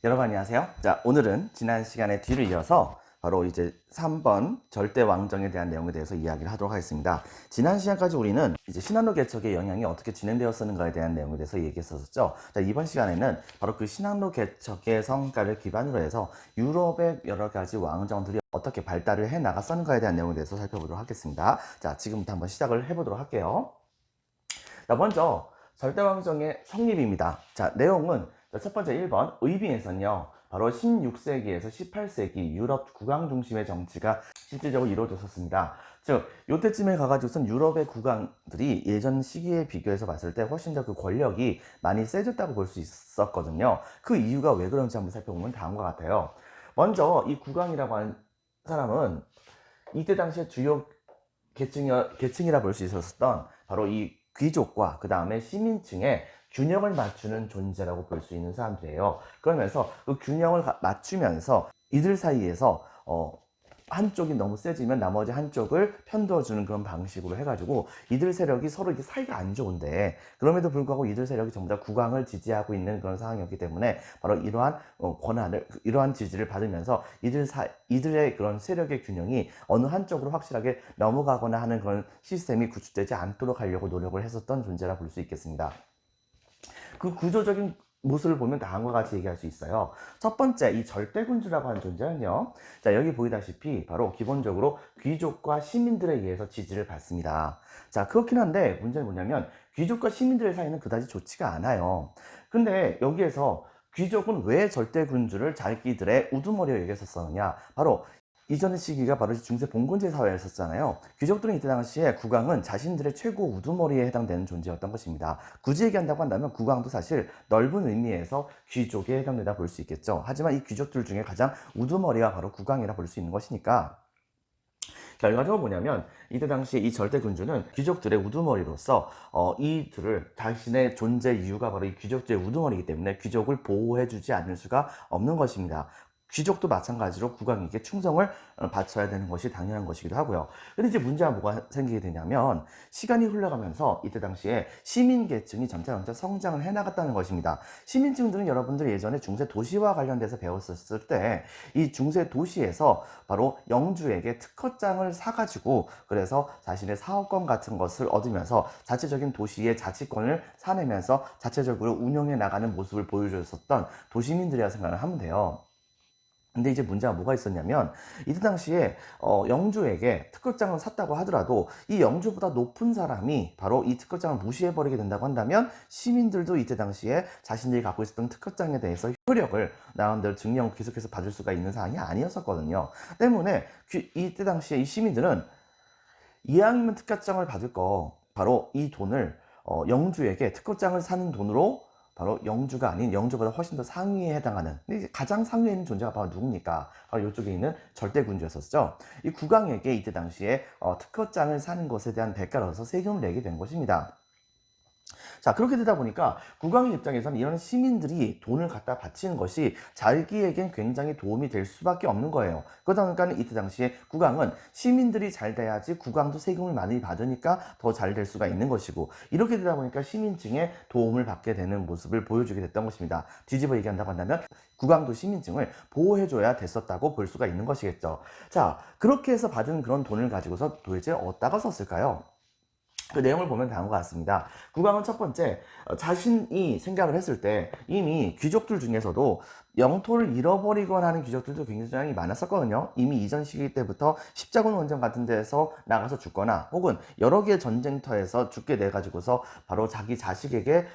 여러분 안녕하세요. 자, 오늘은 지난 시간의 뒤를 이어서 바로 이제 3번 절대 왕정에 대한 내용에 대해서 이야기를 하도록 하겠습니다. 지난 시간까지 우리는 이제 신한로 개척의 영향이 어떻게 진행되었었는가에 대한 내용에 대해서 얘기했었죠. 자, 이번 시간에는 바로 그 신한로 개척의 성과를 기반으로 해서 유럽의 여러 가지 왕정들이 어떻게 발달을 해 나갔었는가에 대한 내용에 대해서 살펴보도록 하겠습니다. 자, 지금부터 한번 시작을 해보도록 할게요. 자, 먼저 절대왕정의 성립입니다. 자, 내용은 첫 번째 1번 의빙에서는요, 바로 16세기에서 18세기 유럽 국왕 중심의 정치가 실질적으로 이루어졌었습니다. 즉, 요때쯤에 가가지고선 유럽의 국왕들이 예전 시기에 비교해서 봤을 때 훨씬 더 그 권력이 많이 세졌다고 볼 수 있었거든요. 그 이유가 왜 그런지 한번 살펴보면 다음과 같아요. 먼저 이 국왕이라고 하는 사람은 이때 당시에 주요 계층이라 볼 수 있었던 바로 이 귀족과 그 다음에 시민층의 균형을 맞추는 존재라고 볼 수 있는 사람들이에요. 그러면서 그 균형을 맞추면서 이들 사이에서 한쪽이 너무 세지면 나머지 한쪽을 편도어주는 그런 방식으로 해가지고 이들 세력이 서로 이게 사이가 안 좋은데, 그럼에도 불구하고 이들 세력이 전부 다 국왕을 지지하고 있는 그런 상황이었기 때문에 바로 이러한 권한을, 이러한 지지를 받으면서 이들의 그런 세력의 균형이 어느 한쪽으로 확실하게 넘어가거나 하는 그런 시스템이 구축되지 않도록 하려고 노력을 했었던 존재라 볼 수 있겠습니다. 그 구조적인 모습을 보면 다음과 같이 얘기할 수 있어요. 첫 번째, 이 절대군주라고 하는 존재는요, 자, 여기 보이다시피 바로 기본적으로 귀족과 시민들에 의해서 지지를 받습니다. 자, 그렇긴 한데 문제는 뭐냐면 귀족과 시민들의 사이는 그다지 좋지가 않아요. 근데 여기에서 귀족은 왜 절대군주를 자기들의 우두머리로 여겼었느냐, 바로 이전 시기가 바로 중세 봉건제 사회였었잖아요. 귀족들은 이때 당시에 국왕은 자신들의 최고 우두머리에 해당되는 존재였던 것입니다. 굳이 얘기한다고 한다면 국왕도 사실 넓은 의미에서 귀족에 해당된다 볼 수 있겠죠. 하지만 이 귀족들 중에 가장 우두머리가 바로 국왕이라 볼 수 있는 것이니까, 결과적으로 뭐냐면 이때 당시에 이 절대군주는 귀족들의 우두머리로서 이들을, 자신의 존재 이유가 바로 이 귀족들의 우두머리이기 때문에 귀족을 보호해주지 않을 수가 없는 것입니다. 귀족도 마찬가지로 국왕에게 충성을 바쳐야 되는 것이 당연한 것이기도 하고요. 근데 이제 문제가 뭐가 생기게 되냐면, 시간이 흘러가면서 이때 당시에 시민 계층이 점차 성장을 해나갔다는 것입니다. 시민층들은 여러분들 예전에 중세 도시와 관련돼서 배웠었을 때 이 중세 도시에서 바로 영주에게 특허장을 사가지고 그래서 자신의 사업권 같은 것을 얻으면서 자체적인 도시의 자치권을 사내면서 자체적으로 운영해 나가는 모습을 보여줬었던 도시민들이라 생각을 하면 돼요. 근데 이제 문제가 뭐가 있었냐면, 이때 당시에 영주에게 특허장을 샀다고 하더라도 이 영주보다 높은 사람이 바로 이 특허장을 무시해버리게 된다고 한다면 시민들도 이때 당시에 자신들이 갖고 있었던 특허장에 대해서 효력을 나름대로 증명 계속해서 받을 수가 있는 상황이 아니었었거든요. 때문에 이때 당시에 이 시민들은 이왕이면 특허장을 받을 거 바로 이 돈을 영주에게 특허장을 사는 돈으로, 바로 영주가 아닌 영주보다 훨씬 더 상위에 해당하는, 근데 가장 상위에 있는 존재가 바로 누굽니까? 바로 이쪽에 있는 절대군주였었죠. 이 국왕에게 이때 당시에 특허장을 사는 것에 대한 대가로서 세금을 내게 된 것입니다. 자, 그렇게 되다 보니까 국왕의 입장에서는 이런 시민들이 돈을 갖다 바치는 것이 자기에겐 굉장히 도움이 될 수밖에 없는 거예요. 그러다 보니까 이때 당시에 국왕은 시민들이 잘 돼야지 국왕도 세금을 많이 받으니까 더 잘 될 수가 있는 것이고, 이렇게 되다 보니까 시민층의 도움을 받게 되는 모습을 보여주게 됐던 것입니다. 뒤집어 얘기한다고 한다면 국왕도 시민층을 보호해줘야 됐었다고 볼 수가 있는 것이겠죠. 자, 그렇게 해서 받은 그런 돈을 가지고서 도대체 어디다가 썼을까요? 그 내용을 보면 다음과 같습니다. 국왕은 첫 번째, 자신이 생각을 했을 때 이미 귀족들 중에서도 영토를 잃어버리거나 하는 귀족들도 굉장히 많았었거든요. 이미 이전 시기 때부터 십자군 원정 같은 데서 나가서 죽거나 혹은 여러 개의 전쟁터에서 죽게 돼가지고서 바로 자기 자식에게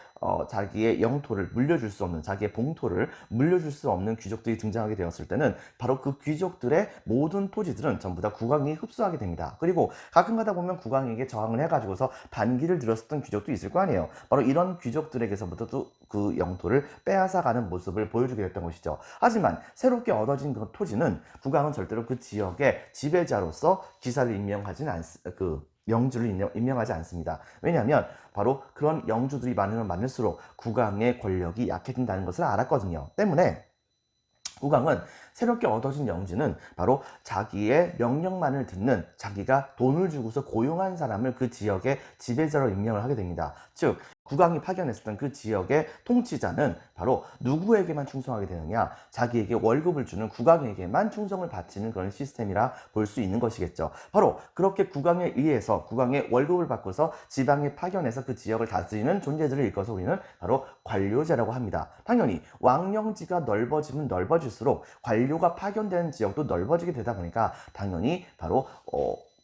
자기의 영토를 물려줄 수 없는, 자기의 봉토를 물려줄 수 없는 귀족들이 등장하게 되었을 때는 바로 그 귀족들의 모든 토지들은 전부 다 국왕이 흡수하게 됩니다. 그리고 가끔 가다 보면 국왕에게 저항을 해가지고서 반기를 들었었던 귀족도 있을 거 아니에요. 바로 이런 귀족들에게서부터도 그 영토를 빼앗아가는 모습을 보여주게 됐던 것이죠. 하지만 새롭게 얻어진 그 토지는 국왕은 절대로 그 지역의 지배자로서 기사를 임명하지는 영주를 임명하지 않습니다. 왜냐하면 바로 그런 영주들이 많으면 많을수록 국왕의 권력이 약해진다는 것을 알았거든요. 때문에 국왕은 새롭게 얻어진 영지는 바로 자기의 명령만을 듣는, 자기가 돈을 주고서 고용한 사람을 그 지역의 지배자로 임명을 하게 됩니다. 즉 국왕이 파견했었던 그 지역의 통치자는 바로 누구에게만 충성하게 되느냐, 자기에게 월급을 주는 국왕에게만 충성을 바치는 그런 시스템이라 볼 수 있는 것이겠죠. 바로 그렇게 국왕에 의해서, 국왕의 월급을 받고서 지방에 파견해서 그 지역을 다스리는 존재들을 일컬어서 우리는 바로 관료제라고 합니다. 당연히 왕령지가 넓어지면 넓어질수록 관료가 파견되는 지역도 넓어지게 되다 보니까 당연히 바로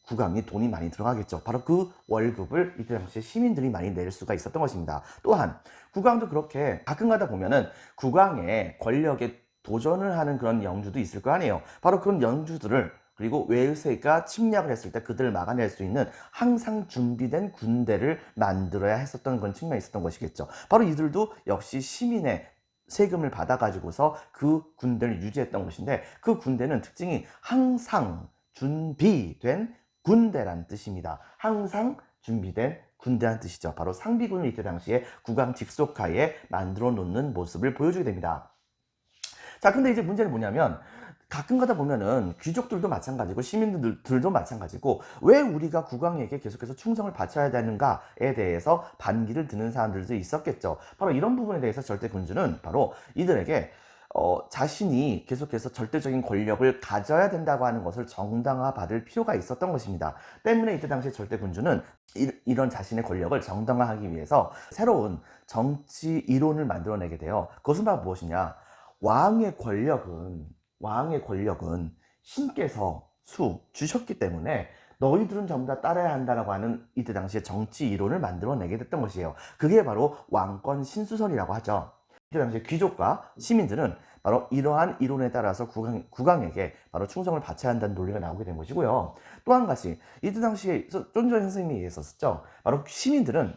국왕이 돈이 많이 들어가겠죠. 바로 그 월급을 이때 당시에 시민들이 많이 낼 수가 있었던 것입니다. 또한 국왕도 그렇게 가끔 가다 보면은 국왕의 권력에 도전을 하는 그런 영주도 있을 거 아니에요. 바로 그런 영주들을, 그리고 외세가 침략을 했을 때 그들을 막아낼 수 있는 항상 준비된 군대를 만들어야 했었던 그런 측면이 있었던 것이겠죠. 바로 이들도 역시 시민의 세금을 받아가지고서 그 군대를 유지했던 것인데, 그 군대는 특징이 항상 준비된 군대란 뜻입니다. 항상 준비된 군대란 뜻이죠. 바로 상비군을 이때 당시에 국왕 직속하에 만들어 놓는 모습을 보여주게 됩니다. 자, 근데 이제 문제는 뭐냐면, 가끔 가다 보면은 귀족들도 마찬가지고 시민들도 마찬가지고 왜 우리가 국왕에게 계속해서 충성을 바쳐야 되는가에 대해서 반기를 드는 사람들도 있었겠죠. 바로 이런 부분에 대해서 절대군주는 바로 이들에게 자신이 계속해서 절대적인 권력을 가져야 된다고 하는 것을 정당화받을 필요가 있었던 것입니다. 때문에 이때 당시에 절대군주는 이런 자신의 권력을 정당화하기 위해서 새로운 정치 이론을 만들어내게 돼요. 그것은 바로 무엇이냐? 왕의 권력은 신께서 주셨기 때문에 너희들은 전부 다 따라야 한다라고 하는 이때 당시에 정치 이론을 만들어내게 됐던 것이에요. 그게 바로 왕권 신수설이라고 하죠. 이때 당시에 귀족과 시민들은 바로 이러한 이론에 따라서 국왕에게 바로 충성을 바쳐야 한다는 논리가 나오게 된 것이고요. 또 한 가지, 이때 당시에 좀 전에 선생님이 얘기했었죠. 바로 시민들은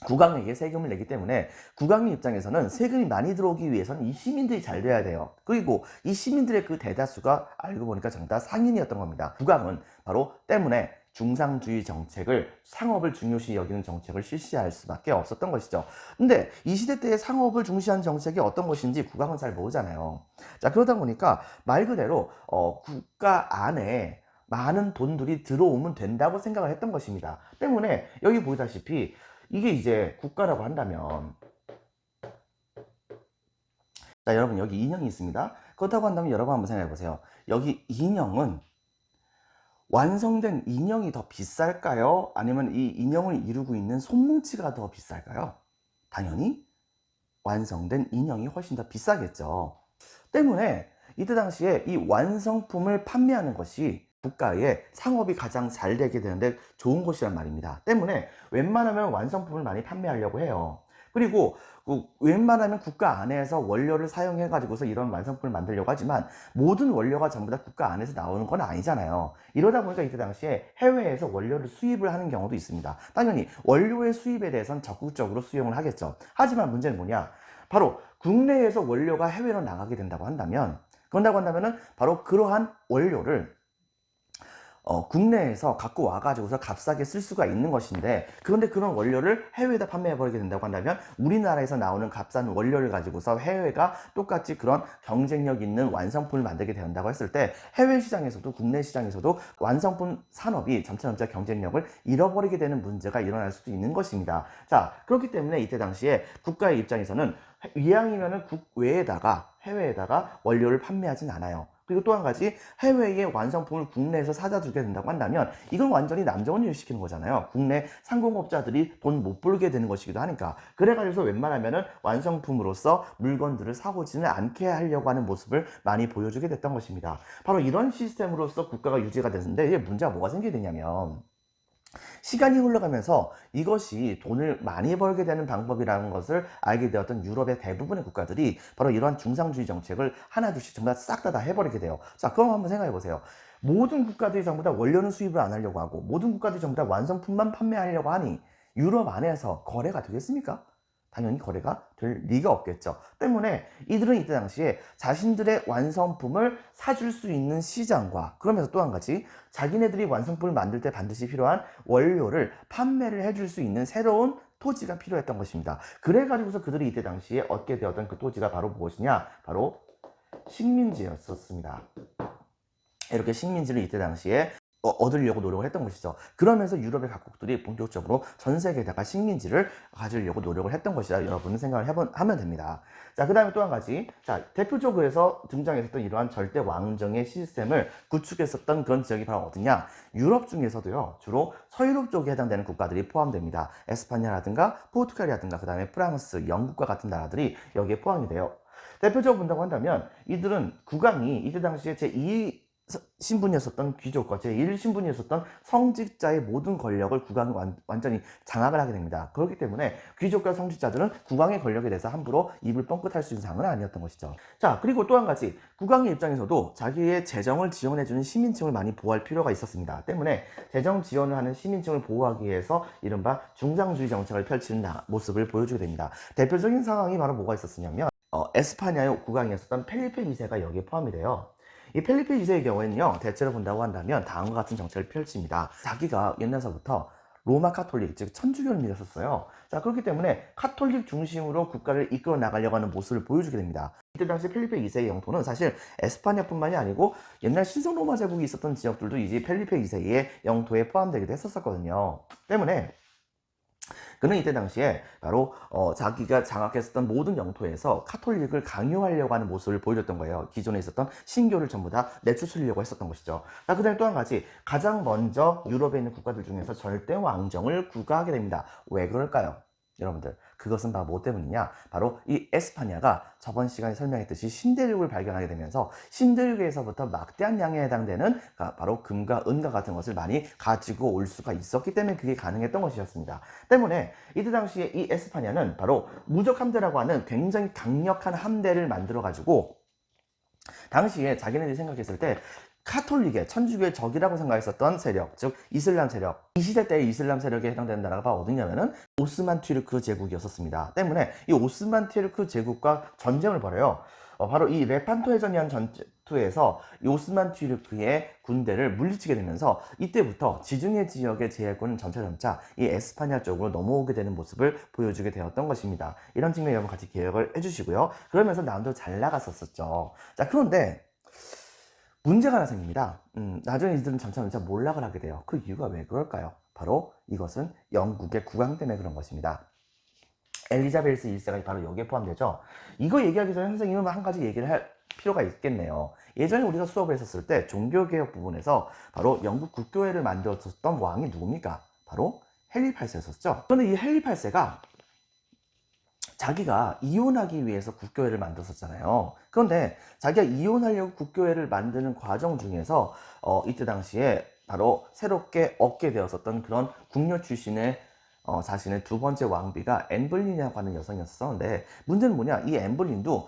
국왕에게 세금을 내기 때문에 국왕의 입장에서는 세금이 많이 들어오기 위해서는 이 시민들이 잘 돼야 돼요. 그리고 이 시민들의 그 대다수가 알고 보니까 전부 다 상인이었던 겁니다. 국왕은 바로 때문에 중상주의 정책을, 상업을 중요시 여기는 정책을 실시할 수밖에 없었던 것이죠. 근데 이 시대 때의 상업을 중시한 정책이 어떤 것인지 국왕은 잘 모르잖아요. 자, 그러다 보니까 말 그대로 국가 안에 많은 돈들이 들어오면 된다고 생각을 했던 것입니다. 때문에 여기 보다시피 이게 이제 국가라고 한다면, 자, 여러분 여기 인형이 있습니다. 그렇다고 한다면 여러분 한번 생각해 보세요. 여기 인형은 완성된 인형이 더 비쌀까요? 아니면 이 인형을 이루고 있는 손뭉치가 더 비쌀까요? 당연히 완성된 인형이 훨씬 더 비싸겠죠. 때문에 이때 당시에 이 완성품을 판매하는 것이 국가의 상업이 가장 잘 되게 되는데 좋은 것이란 말입니다. 때문에 웬만하면 완성품을 많이 판매하려고 해요. 그리고 웬만하면 국가 안에서 원료를 사용해 가지고서 이런 완성품을 만들려고 하지만 모든 원료가 전부 다 국가 안에서 나오는 건 아니잖아요. 이러다 보니까 이때 당시에 해외에서 원료를 수입을 하는 경우도 있습니다. 당연히 원료의 수입에 대해서는 적극적으로 수용을 하겠죠. 하지만 문제는 뭐냐? 바로 국내에서 원료가 해외로 나가게 된다고 한다면, 그런다고 한다면은 바로 그러한 원료를 국내에서 갖고 와가지고서 값싸게 쓸 수가 있는 것인데, 그런데 그런 원료를 해외에다 판매해버리게 된다고 한다면 우리나라에서 나오는 값싼 원료를 가지고서 해외가 똑같이 그런 경쟁력 있는 완성품을 만들게 된다고 했을 때 해외 시장에서도 국내 시장에서도 완성품 산업이 점차 경쟁력을 잃어버리게 되는 문제가 일어날 수도 있는 것입니다. 자, 그렇기 때문에 이때 당시에 국가의 입장에서는 이왕이면은 국외에다가, 해외에다가 원료를 판매하진 않아요. 그리고 또 한 가지, 해외의 완성품을 국내에서 사다 두게 된다고 한다면 이건 완전히 남정을 시키는 거잖아요. 국내 상공업자들이 돈 못 벌게 되는 것이기도 하니까. 그래가지고 웬만하면은 완성품으로서 물건들을 사오지는 않게 하려고 하는 모습을 많이 보여주게 됐던 것입니다. 바로 이런 시스템으로서 국가가 유지가 됐는데, 이게 문제가 뭐가 생기게 되냐면, 시간이 흘러가면서 이것이 돈을 많이 벌게 되는 방법이라는 것을 알게 되었던 유럽의 대부분의 국가들이 바로 이러한 중상주의 정책을 하나둘씩 전부 다 싹 다 해버리게 돼요. 자, 그럼 한번 생각해 보세요. 모든 국가들이 전부 다 원료는 수입을 안 하려고 하고 모든 국가들이 전부 다 완성품만 판매하려고 하니 유럽 안에서 거래가 되겠습니까? 당연히 거래가 될 리가 없겠죠. 때문에 이들은 이때 당시에 자신들의 완성품을 사줄 수 있는 시장과, 그러면서 또 한 가지, 자기네들이 완성품을 만들 때 반드시 필요한 원료를 판매를 해줄 수 있는 새로운 토지가 필요했던 것입니다. 그래가지고서 그들이 이때 당시에 얻게 되었던 그 토지가 바로 무엇이냐? 바로 식민지였었습니다. 이렇게 식민지를 이때 당시에 얻으려고 노력을 했던 것이죠. 그러면서 유럽의 각국들이 본격적으로 전 세계에다가 식민지를 가지려고 노력을 했던 것이다. 여러분은 생각을 하면 됩니다. 자, 그 다음에 또 한 가지. 자, 대표적으로 해서 등장했었던 이러한 절대 왕정의 시스템을 구축했었던 그런 지역이 바로 어디냐? 유럽 중에서도요, 주로 서유럽 쪽에 해당되는 국가들이 포함됩니다. 에스파냐라든가 포르투갈이라든가 그 다음에 프랑스, 영국과 같은 나라들이 여기에 포함이 돼요. 대표적으로 본다고 한다면 이들은 국왕이 이때 당시에 제2 신분이었었던 귀족과 제1 신분이었었던 성직자의 모든 권력을 국왕이 완전히 장악을 하게 됩니다. 그렇기 때문에 귀족과 성직자들은 국왕의 권력에 대해서 함부로 입을 뻥끗할 수 있는 상황은 아니었던 것이죠. 자, 그리고 또 한 가지, 국왕의 입장에서도 자기의 재정을 지원해주는 시민층을 많이 보호할 필요가 있었습니다. 때문에 재정 지원을 하는 시민층을 보호하기 위해서 이른바 중상주의 정책을 펼치는 모습을 보여주게 됩니다. 대표적인 상황이 바로 뭐가 있었냐면 에스파냐의 국왕이었었던 펠리페 2세가 여기에 포함이 돼요. 이 펠리페 2세의 경우에는요, 대체로 본다고 한다면 다음과 같은 정책을 펼칩니다. 자기가 옛날서부터 로마 카톨릭, 즉 천주교를 믿었었어요. 자, 그렇기 때문에 카톨릭 중심으로 국가를 이끌어 나가려고 하는 모습을 보여주게 됩니다. 이때 당시 펠리페 2세의 영토는 사실 에스파냐뿐만이 아니고 옛날 신성 로마 제국이 있었던 지역들도 이제 펠리페 2세의 영토에 포함되기도 했었거든요. 때문에 그는 이때 당시에 바로 자기가 장악했었던 모든 영토에서 카톨릭을 강요하려고 하는 모습을 보여줬던 거예요. 기존에 있었던 신교를 전부 다 내쫓으려고 했었던 것이죠. 자, 그 다음에 또 한 가지, 가장 먼저 유럽에 있는 국가들 중에서 절대 왕정을 구가하게 됩니다. 왜 그럴까요? 여러분들, 그것은 바로 뭐 때문이냐? 바로 이 에스파냐가 저번 시간에 설명했듯이 신대륙을 발견하게 되면서 신대륙에서부터 막대한 양에 해당되는 바로 금과 은과 같은 것을 많이 가지고 올 수가 있었기 때문에 그게 가능했던 것이었습니다. 때문에 이때 당시에 이 에스파냐는 바로 무적 함대라고 하는 굉장히 강력한 함대를 만들어 가지고 당시에 자기네들이 생각했을 때 카톨릭의 천주교의 적이라고 생각했었던 세력, 즉 이슬람 세력, 이 시대 때의 이슬람 세력에 해당되는 나라가 어디냐면은 오스만 튀르크 제국이었었습니다. 때문에 이 오스만 튀르크 제국과 전쟁을 벌여요. 바로 이 레판토 해전이라는 전투에서 이 오스만 튀르크의 군대를 물리치게 되면서 이때부터 지중해 지역의 제해권은 점차 이 에스파냐 쪽으로 넘어오게 되는 모습을 보여주게 되었던 것입니다. 이런 측면 여러분 같이 기억을 해주시고요. 그러면서 남도 잘 나갔었죠. 자, 그런데 문제가 하나 생깁니다. 나중에 이들은 점차 몰락을 하게 돼요. 그 이유가 왜 그럴까요? 바로 이것은 영국의 국왕 때문에 그런 것입니다. 엘리자베스 1세가 바로 여기에 포함되죠. 이거 얘기하기 전에 선생님은 한 가지 얘기를 할 필요가 있겠네요. 예전에 우리가 수업을 했었을 때 종교개혁 부분에서 바로 영국 국교회를 만들었었던 왕이 누굽니까? 바로 헨리 8세였었죠. 그런데 이 헨리 8세가 자기가 이혼하기 위해서 국교회를 만들었었잖아요. 그런데 자기가 이혼하려고 국교회를 만드는 과정 중에서 이때 당시에 바로 새롭게 얻게 되었었던 그런 궁녀 출신의 자신의 두 번째 왕비가 앤블린이라고 하는 여성이었었는데, 문제는 뭐냐, 이 앤블린도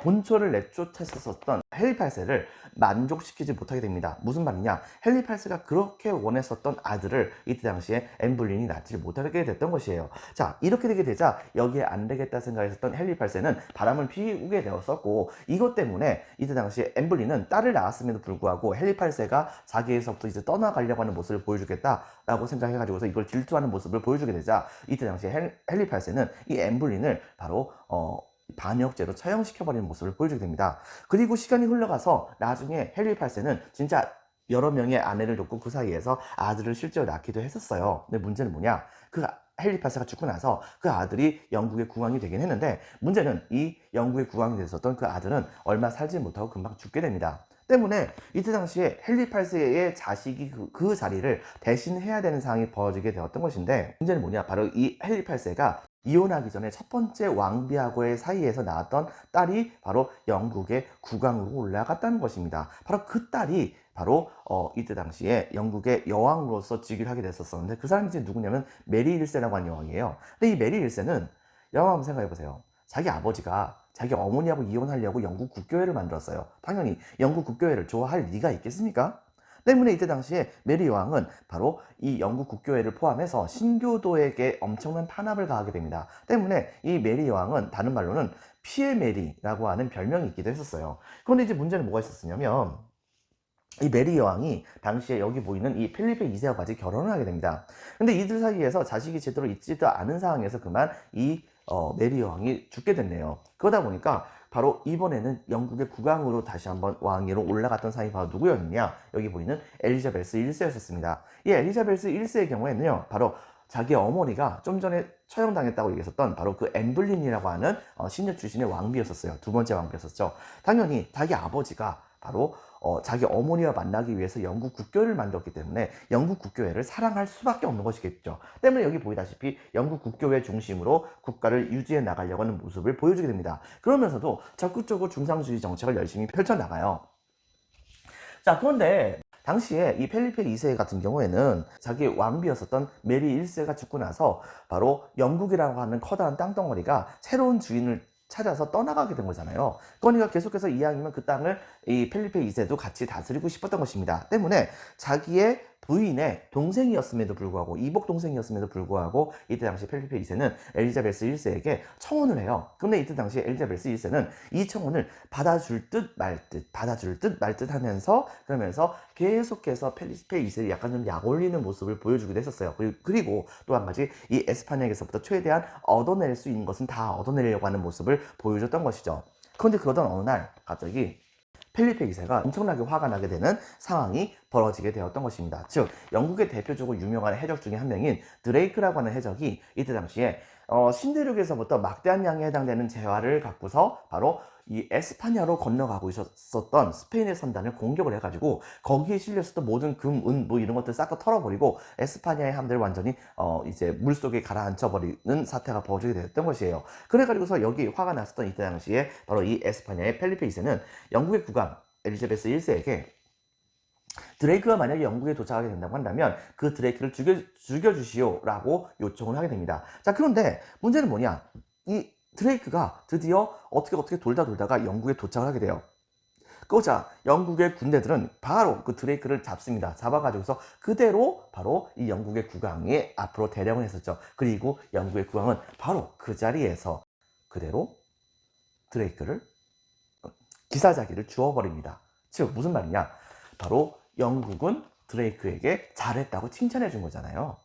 본초를 내쫓았었던 헨리 8세를 만족시키지 못하게 됩니다. 무슨 말이냐, 헨리 8세가 그렇게 원했었던 아들을 이때 당시에 앤블린이 낳지 못하게 됐던 것이에요. 자, 이렇게 되게 되자 여기에 안 되겠다 생각했었던 헨리 8세는 바람을 피우게 되었었고, 이것 때문에 이때 당시에 앤블린은 딸을 낳았음에도 불구하고 헨리 8세가 자기에서부터 이제 떠나가려고 하는 모습을 보여주겠다라고 생각해가지고서 이걸 질투하는 모습을 보여주게 되자 이때 당시에 헨리 8세는 이 앤블린을 바로 반역죄로 처형시켜버리는 모습을 보여주게 됩니다. 그리고 시간이 흘러가서 나중에 헨리 8세는 진짜 여러 명의 아내를 뒀고 그 사이에서 아들을 실제로 낳기도 했었어요. 근데 문제는 뭐냐, 그 헨리 8세가 죽고 나서 그 아들이 영국의 국왕이 되긴 했는데, 문제는 이 영국의 국왕이 됐었던 그 아들은 얼마 살지 못하고 금방 죽게 됩니다. 때문에 이때 당시에 헨리 8세의 자식이 그 자리를 대신해야 되는 상황이 벌어지게 되었던 것인데, 문제는 뭐냐, 바로 이 헨리 8세가 이혼하기 전에 첫 번째 왕비하고의 사이에서 낳았던 딸이 바로 영국의 국왕으로 올라갔다는 것입니다. 바로 그 딸이 바로 이때 당시에 영국의 여왕으로서 즉위를 하게 됐었는데, 그 사람이 이제 누구냐면 메리 1세라고 하는 여왕이에요. 근데 이 메리 1세는 여러분 한번 생각해 보세요. 자기 아버지가 자기 어머니하고 이혼하려고 영국 국교회를 만들었어요. 당연히 영국 국교회를 좋아할 리가 있겠습니까? 때문에 이때 당시에 메리 여왕은 바로 이 영국 국교회를 포함해서 신교도에게 엄청난 탄압을 가하게 됩니다. 때문에 이 메리 여왕은 다른 말로는 피에 메리라고 하는 별명이 있기도 했었어요. 그런데 이제 문제는 뭐가 있었냐면, 이 메리 여왕이 당시에 여기 보이는 이 필리페 2세와 같이 결혼을 하게 됩니다. 근데 이들 사이에서 자식이 제대로 있지도 않은 상황에서 그만 이 메리 여왕이 죽게 됐네요. 그러다 보니까 바로 이번에는 영국의 국왕으로 다시 한번 왕위로 올라갔던 사람이 바로 누구였느냐? 여기 보이는 엘리자베스 1세였었습니다. 이 엘리자베스 1세의 경우에는요, 바로 자기 어머니가 좀 전에 처형당했다고 얘기했었던 바로 그 앤블린이라고 하는 신녀 출신의 왕비였었어요. 두 번째 왕비였었죠. 당연히 자기 아버지가 바로 자기 어머니와 만나기 위해서 영국 국교를 만들었기 때문에 영국 국교회를 사랑할 수밖에 없는 것이겠죠. 때문에 여기 보이다시피 영국 국교회 중심으로 국가를 유지해 나가려고 하는 모습을 보여주게 됩니다. 그러면서도 적극적으로 중상주의 정책을 열심히 펼쳐나가요. 자, 그런데 당시에 이 펠리페 2세 같은 경우에는 자기 왕비였었던 메리 1세가 죽고 나서 바로 영국이라고 하는 커다란 땅덩어리가 새로운 주인을 찾아서 떠나가게 된 거잖아요. 그러니까 계속해서 이왕이면 그 땅을 이 펠리페 2세도 같이 다스리고 싶었던 것입니다. 때문에 자기의 부인의 동생이었음에도 불구하고, 이복 동생이었음에도 불구하고 이때 당시 펠리페 2세는 엘리자베스 1세에게 청혼을 해요. 근데 이때 당시 엘리자베스 1세는 이 청혼을 받아줄 듯 말 듯, 받아줄 듯 말 듯 하면서, 그러면서 계속해서 펠리페 2세를 약간 좀 약올리는 모습을 보여주기도 했었어요. 그리고 또 한 가지, 이 에스파냐에게서부터 최대한 얻어낼 수 있는 것은 다 얻어내려고 하는 모습을 보여줬던 것이죠. 그런데 그러던 어느 날 갑자기 펠리페 2세가 엄청나게 화가 나게 되는 상황이 벌어지게 되었던 것입니다. 즉, 영국의 대표적으로 유명한 해적 중에 한 명인 드레이크라고 하는 해적이 이때 당시에 신대륙에서부터 막대한 양에 해당되는 재화를 갖고서 바로 이 에스파냐로 건너가고 있었던 스페인의 선단을 공격을 해가지고 거기에 실렸었던 모든 금, 은 뭐 이런 것들 싹 다 털어버리고 에스파냐의 함대를 완전히 이제 물속에 가라앉혀버리는 사태가 벌어지게 되었던 것이에요. 그래가지고서 여기 화가 났었던 이때 당시에 바로 이 에스파냐의 펠리페 2세는 영국의 국왕 엘리자베스 1세에게 드레이크가 만약에 영국에 도착하게 된다고 한다면 그 드레이크를 죽여주시오라고 요청을 하게 됩니다. 자, 그런데 문제는 뭐냐? 이 드레이크가 드디어 어떻게 돌다가 영국에 도착을 하게 돼요. 그러자 영국의 군대들은 바로 그 드레이크를 잡습니다. 잡아가지고서 그대로 바로 이 영국의 국왕의 앞으로 대령을 했었죠. 그리고 영국의 국왕은 바로 그 자리에서 그대로 드레이크를 기사자기를 주워버립니다. 즉 무슨 말이냐? 바로 영국은 드레이크에게 잘했다고 칭찬해 준 거잖아요.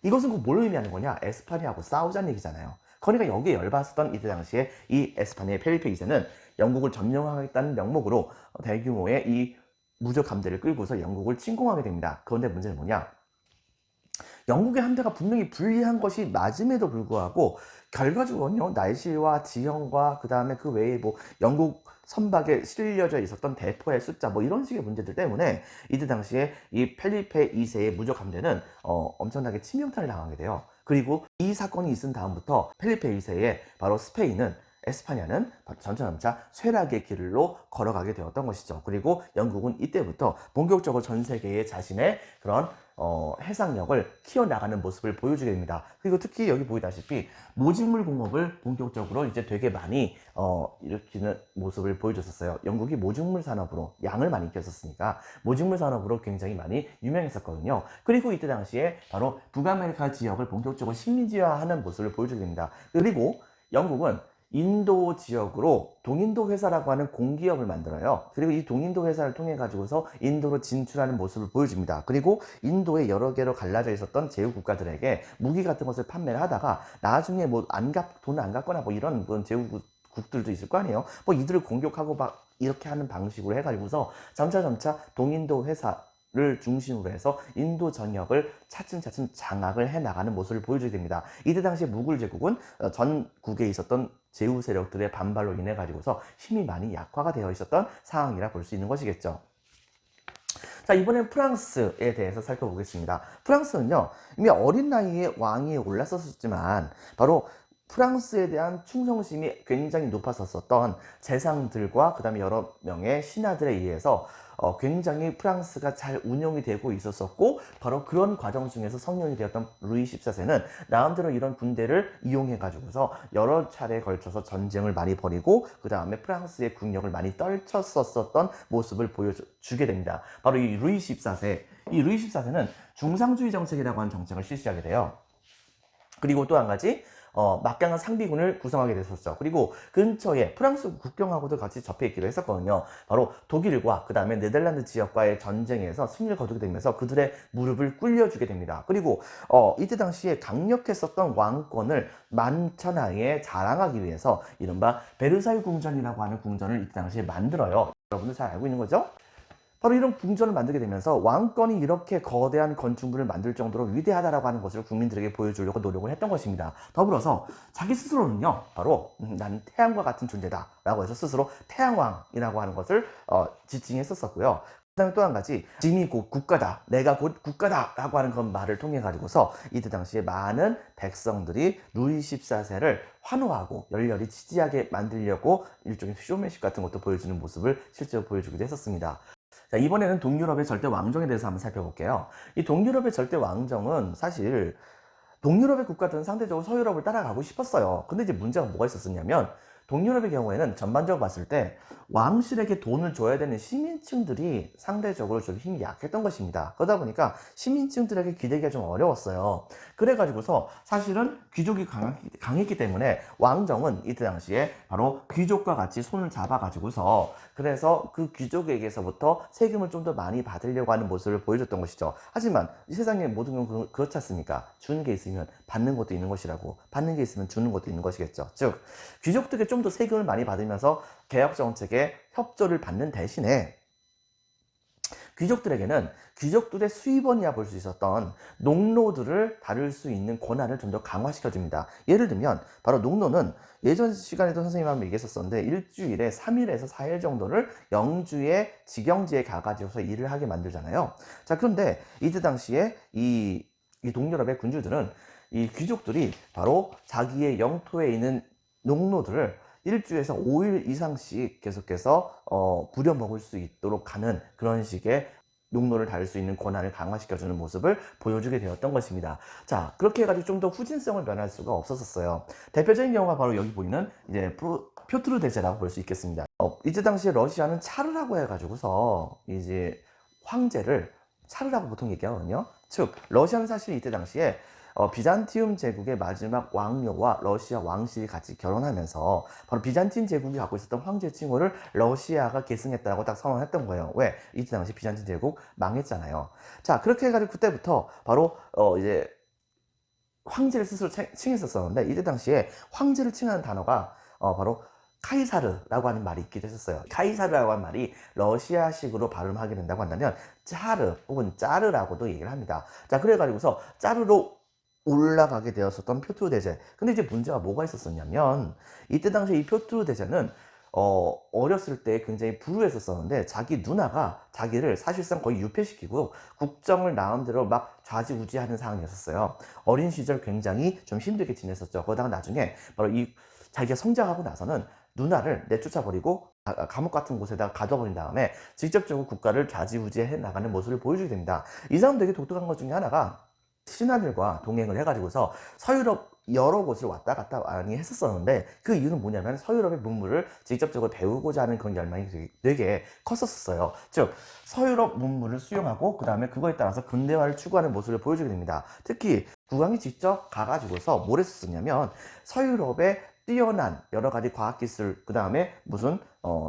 이것은 뭘 의미하는 거냐? 에스파냐하고 싸우자는 얘기잖아요. 그러니까 여기에 열받았던 이때 당시에 이 에스파냐의 펠리페 2세는 영국을 점령하겠다는 명목으로 대규모의 이 무적 함대를 끌고서 영국을 침공하게 됩니다. 그런데 문제는 뭐냐? 영국의 함대가 분명히 불리한 것이 맞음에도 불구하고 결과적으로는요, 날씨와 지형과 그 다음에 그 외에 뭐 영국 선박에 실려져 있었던 대포의 숫자 뭐 이런 식의 문제들 때문에 이때 당시에 이 펠리페 2세의 무적 함대는 엄청나게 치명타를 당하게 돼요. 그리고 이 사건이 있은 다음부터 펠리페 2세의 바로 스페인은 에스파냐는 전차점차 쇠락의 길로 걸어가게 되었던 것이죠. 그리고 영국은 이때부터 본격적으로 전 세계에 자신의 그런 해상력을 키워나가는 모습을 보여주게 됩니다. 그리고 특히 여기 보이다시피 모직물 공업을 본격적으로 이제 되게 많이 일으키는 모습을 보여줬었어요. 영국이 모직물 산업으로 양을 많이 키웠었으니까 모직물 산업으로 굉장히 많이 유명했었거든요. 그리고 이때 당시에 바로 북아메리카 지역을 본격적으로 식민지화하는 모습을 보여주게 됩니다. 그리고 영국은 인도 지역으로 동인도 회사라고 하는 공기업을 만들어요. 그리고 이 동인도 회사를 통해 가지고서 인도로 진출하는 모습을 보여줍니다. 그리고 인도에 여러 개로 갈라져 있었던 제후 국가들에게 무기 같은 것을 판매를 하다가 나중에 뭐 돈을 안 갚거나 뭐 이런 제후국들도 있을 거 아니에요. 뭐 이들을 공격하고 막 이렇게 하는 방식으로 해가지고서 점차 동인도 회사를 중심으로 해서 인도 전역을 차츰 장악을 해나가는 모습을 보여주게 됩니다. 이때 당시 무굴 제국은 전국에 있었던 제후 세력들의 반발로 인해 가지고서 힘이 많이 약화가 되어 있었던 상황이라 볼 수 있는 것이겠죠. 자, 이번엔 프랑스에 대해서 살펴보겠습니다. 프랑스는요, 이미 어린 나이에 왕위에 올랐었지만 바로 프랑스에 대한 충성심이 굉장히 높았었던 재상들과 그 다음에 여러 명의 신하들에 의해서 굉장히 프랑스가 잘 운영이 되고 있었고, 바로 그런 과정 중에서 성령이 되었던 루이 14세는 나름대로 이런 군대를 이용해 가지고서 여러 차례에 걸쳐서 전쟁을 많이 벌이고 그 다음에 프랑스의 국력을 많이 떨쳤었던 모습을 보여주게 됩니다. 바로 이 루이 14세, 이 루이 14세는 중상주의 정책이라고 하는 정책을 실시하게 돼요. 그리고 또 한 가지, 막강한 상비군을 구성하게 됐었죠. 그리고 근처에 프랑스 국경하고도 같이 접해 있기도 했었거든요. 바로 독일과 그 다음에 네덜란드 지역과의 전쟁에서 승리를 거두게 되면서 그들의 무릎을 꿇려주게 됩니다. 그리고 이때 당시에 강력했었던 왕권을 만천하에 자랑하기 위해서 이른바 베르사유 궁전이라고 하는 궁전을 이때 당시에 만들어요. 여러분들 잘 알고 있는 거죠? 바로 이런 궁전을 만들게 되면서 왕권이 이렇게 거대한 건축물을 만들 정도로 위대하다라고 하는 것을 국민들에게 보여주려고 노력을 했던 것입니다. 더불어서 자기 스스로는요, 바로 나는 태양과 같은 존재다 라고 해서 스스로 태양왕이라고 하는 것을 지칭했었고요. 그 다음에 또 한 가지, 짐이 곧 국가다, 내가 곧 국가다 라고 하는 그런 말을 통해 가지고서 이때 당시에 많은 백성들이 루이 14세를 환호하고 열렬히 지지하게 만들려고 일종의 쇼맨십 같은 것도 보여주는 모습을 실제로 보여주기도 했었습니다. 자, 이번에는 동유럽의 절대 왕정에 대해서 한번 살펴볼게요. 이 동유럽의 절대 왕정은 사실 동유럽의 국가들은 상대적으로 서유럽을 따라가고 싶었어요. 근데 이제 문제가 뭐가 있었냐면 동유럽의 경우에는 전반적으로 봤을 때 왕실에게 돈을 줘야 되는 시민층들이 상대적으로 좀 힘이 약했던 것입니다. 그러다 보니까 시민층들에게 기대기가 좀 어려웠어요. 그래가지고서 사실은 귀족이 강했기 때문에 왕정은 이때 당시에 바로 귀족과 같이 손을 잡아가지고서 그래서 그 귀족에게서부터 세금을 좀 더 많이 받으려고 하는 모습을 보여줬던 것이죠. 하지만 이 세상에 모든 건 그렇지 않습니까? 주는 게 있으면 받는 것도 있는 것이라고, 받는 게 있으면 주는 것도 있는 것이겠죠. 즉 귀족들에게 좀 더 세금을 많이 받으면서 개혁 정책에 협조를 받는 대신에 귀족들에게는 귀족들의 수입원이야 볼 수 있었던 농노들을 다룰 수 있는 권한을 좀 더 강화시켜 줍니다. 예를 들면 바로 농노는 예전 시간에도 선생님 한번 얘기했었는데 일주일에 3일에서 4일 정도를 영주의 직영지에 가가지고서 일을 하게 만들잖아요. 자, 그런데 이때 당시에 이 동유럽의 군주들은 이 귀족들이 바로 자기의 영토에 있는 농노들을 일주에서 5일 이상씩 계속해서 부려먹을 수 있도록 하는 그런 식의 농노를 다룰 수 있는 권한을 강화시켜주는 모습을 보여주게 되었던 것입니다. 자, 그렇게 해가지고 좀 더 후진성을 면할 수가 없었어요. 대표적인 경우가 바로 여기 보이는 이제 표트르 대제라고 볼 수 있겠습니다. 이때 당시에 러시아는 차르라고 해가지고서 이제 황제를 차르라고 보통 얘기하거든요. 즉 러시아는 사실 이때 당시에 비잔티움 제국의 마지막 왕녀와 러시아 왕실이 같이 결혼하면서 바로 비잔틴 제국이 갖고 있었던 황제 칭호를 러시아가 계승했다고 딱 선언했던 거예요. 왜? 이때 당시 비잔틴 제국 망했잖아요. 자, 그렇게 해가지고 그때부터 바로 이제 황제를 스스로 칭했었었는데 이때 당시에 황제를 칭하는 단어가 바로 카이사르라고 하는 말이 있기도 했었어요. 카이사르라고 하는 말이 러시아식으로 발음하게 된다고 한다면 짜르 혹은 짜르라고도 얘기를 합니다. 자, 그래가지고서 짜르로 올라가게 되었었던 표트르 대제. 근데 이제 문제가 뭐가 있었었냐면 이때 당시에 이 표트르 대제는 어렸을 때 굉장히 불우했었었는데 자기 누나가 자기를 사실상 거의 유폐시키고 국정을 마음대로 막 좌지우지하는 상황이었어요. 어린 시절 굉장히 좀 힘들게 지냈었죠. 그러다가 나중에 바로 이 자기가 성장하고 나서는 누나를 내쫓아버리고 감옥 같은 곳에다가 가둬버린 다음에 직접적으로 국가를 좌지우지해 나가는 모습을 보여주게 됩니다. 이 사람 되게 독특한 것 중에 하나가 신하들과 동행을 해가지고서 서유럽 여러 곳을 왔다 갔다 많이 했었었는데 그 이유는 뭐냐면 서유럽의 문물을 직접적으로 배우고자 하는 그런 열망이 되게 컸었어요. 즉 서유럽 문물을 수용하고 그 다음에 그거에 따라서 근대화를 추구하는 모습을 보여주게 됩니다. 특히 국왕이 직접 가가지고서 뭘 했었냐면 서유럽의 뛰어난 여러 가지 과학기술, 그 다음에 무슨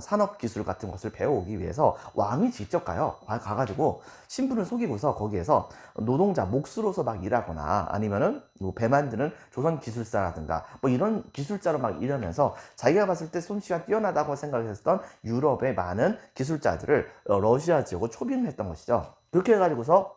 산업기술 같은 것을 배워오기 위해서 왕이 직접 가가지고 신분을 속이고서 거기에서 노동자, 몫으로서 막 일하거나 아니면은 뭐 배 만드는 조선기술사라든가 뭐 이런 기술자로 막 일하면서 자기가 봤을 때 솜씨가 뛰어나다고 생각했던 유럽의 많은 기술자들을 러시아 지역으로 초빙을 했던 것이죠. 그렇게 해가지고서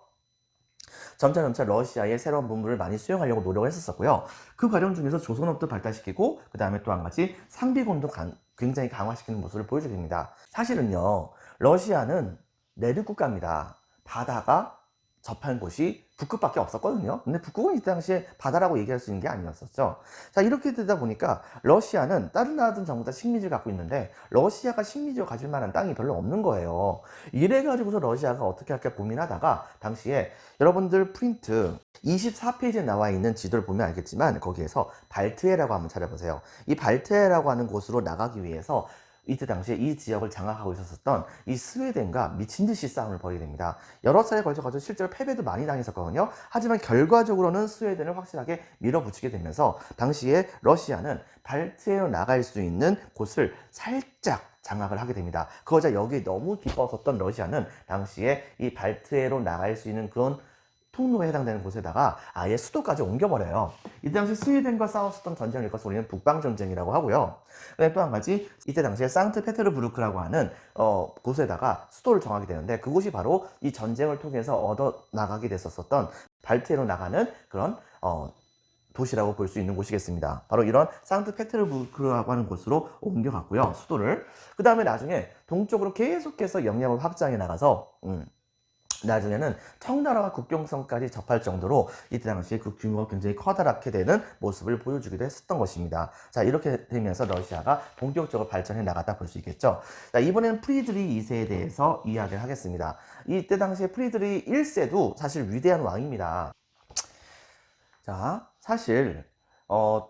점차 러시아의 새로운 문물을 많이 수용하려고 노력을 했었고요. 그 과정 중에서 조선업도 발달시키고 그 다음에 또 한 가지 상비군도 굉장히 강화시키는 모습을 보여주게 됩니다. 사실은요, 러시아는 내륙 국가입니다. 바다가 접한 곳이 북극밖에 없었거든요. 근데 북극은 이 당시에 바다라고 얘기할 수 있는 게 아니었었죠. 자, 이렇게 되다 보니까 러시아는 다른 나라들은 전부 다 식민지를 갖고 있는데 러시아가 식민지를 가질 만한 땅이 별로 없는 거예요. 이래가지고서 러시아가 어떻게 할까 고민하다가 당시에 여러분들 프린트 24페이지에 나와 있는 지도를 보면 알겠지만 거기에서 발트해라고 한번 찾아보세요. 이 발트해라고 하는 곳으로 나가기 위해서 이때 당시에 이 지역을 장악하고 있었던 이 스웨덴과 미친 듯이 싸움을 벌이게 됩니다. 여러 차례 걸쳐가지고 실제로 패배도 많이 당했었거든요. 하지만 결과적으로는 스웨덴을 확실하게 밀어붙이게 되면서 당시에 러시아는 발트해로 나갈 수 있는 곳을 살짝 장악을 하게 됩니다. 그러자 여기에 너무 기뻤었던 러시아는 당시에 이 발트해로 나갈 수 있는 그런 통로에 해당되는 곳에다가 아예 수도까지 옮겨버려요. 이때 당시 스웨덴과 싸웠었던 전쟁을 일컬어서 우리는 북방전쟁이라고 하고요. 또 한 가지 이때 당시에 상트페테르부르크라고 하는 곳에다가 수도를 정하게 되는데 그곳이 바로 이 전쟁을 통해서 얻어 나가게 됐었던 발트해로 나가는 그런 도시라고 볼 수 있는 곳이겠습니다. 바로 이런 상트페테르부르크라고 하는 곳으로 옮겨갔고요. 수도를. 그 다음에 나중에 동쪽으로 계속해서 영향을 확장해 나가서 나중에는 청나라와 국경선까지 접할 정도로 이때 당시에 그 규모가 굉장히 커다랗게 되는 모습을 보여주기도 했었던 것입니다. 자, 이렇게 되면서 러시아가 본격적으로 발전해 나갔다 볼 수 있겠죠. 자, 이번에는 프리드리히 2세에 대해서 이야기를 하겠습니다. 이때 당시에 프리드리히 1세도 사실 위대한 왕입니다. 자, 사실